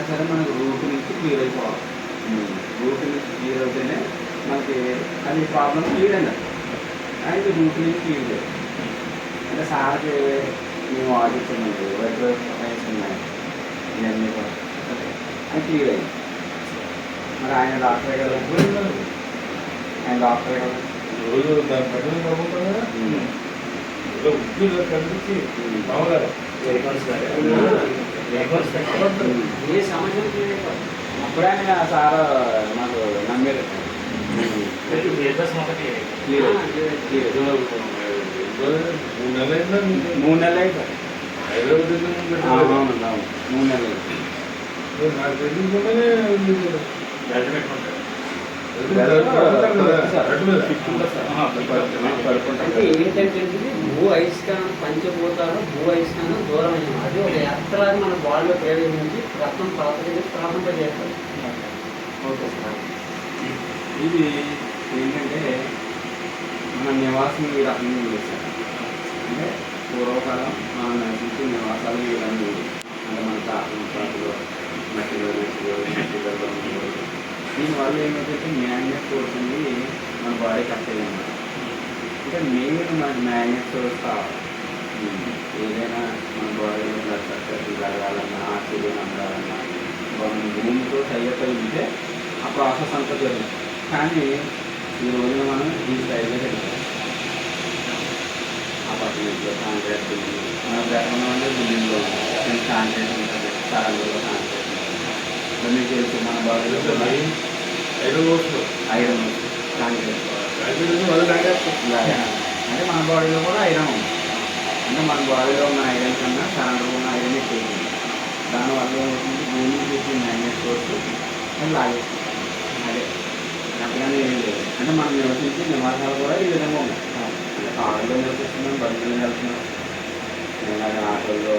సరే మనకు రూట్ నుంచి క్లియర్ అయిపోవాలి. రూట్ నుంచి క్లియర్ అవుతేనే మనకి అది ప్రాబ్లం క్లియర్ అన్నది. అయితే రూట్ నుంచి క్లియర్ లేదు అంటే సార్కి మేము ఆడిస్తున్నాండి వైట్ వైస్ ఉన్నాయి ఇవన్నీ కూడా అది క్లియర్ అయింది. మరి ఆయన డాక్టరే కదా, ఆయన డాక్టరే కదా, రోజు దాని పట్టిన పడుకుంటాం కదా ఉద్యోగ కనిపించి మామగారు ఏ సమస్య అప్పుడే ఆయన సార్ నాకు నమ్మారు. మూడు నెలలు అయిపోయి హైదరాబాద్ 3 నెలలు నాకు తెలియకుండానే అంటే ఏంటంటే భూ అయస్కారం పంచభూతాలు భూ అయస్కారం దూరమైన అది ఒక యాత్రలాగా మన బాడీలో ప్రయోగించి రక్తం ప్రారంభింపజేస్తారు. ఓకే సార్, ఇది ఏంటంటే మన నివాసం ఈ రకంగా ఉంది సార్. అంటే పూర్వకాలం మన నడిచి నివాసాలు ఈ విధంగా ఉంది. అంటే మన తాతలు మట్టిలో దీనివల్ల ఏమైతే మ్యాగ్నెట్ సోర్స్ ఉంది మన బాడీ కట్టేది అన్నమాట. అంటే మెయిన్ మనకి మ్యాగ్నెట్ సోర్స్ కావాలి. ఏదైనా మన బాడీలో బ్లడ్ సర్క్యులేషన్ జరగాలన్నా ఆక్సిజన్ అందాలన్నా మనం భూమితో టైప్ అయి ఉంటే ఆ ప్రాసెస్ అంతా జరుగుతుంది. కానీ ఈ రోజున మనం ఈ స్టైల్లో జరుగుతాం. అపార్ట్మెంట్లో కాంట్రాక్ట్ మన గ్రహంలో బిల్డింగ్లో కాంట్రాక్ట్ ఉంటుంది, సార్లో కాంట్రాక్ట్ మీకు తెలుసు. మన బాడీలో ఐరన్ కాంట్రాక్ట్ అంటే మన బాడీలో కూడా ఐరన్ ఉంది. అంటే మన బాడీలో ఉన్న ఐరన్ కన్నా సరౌండర్ ఉన్న ఐరన్ ఎక్కువ ఉంటుంది. దానివల్ల ఏమవుతుంది, భూమికి తెచ్చిన మ్యాగ్నెట్ సోర్స్ అని లాగేస్తుంది. అదే అంతగానే ఏం లేదు. అంటే మనం నివసించే నివాసాలు కూడా ఈ విధంగా ఉన్నాయి. అంటే కారులో నివసిస్తున్నాం, బస్సులో వెళ్తున్నాం, ఆటోల్లో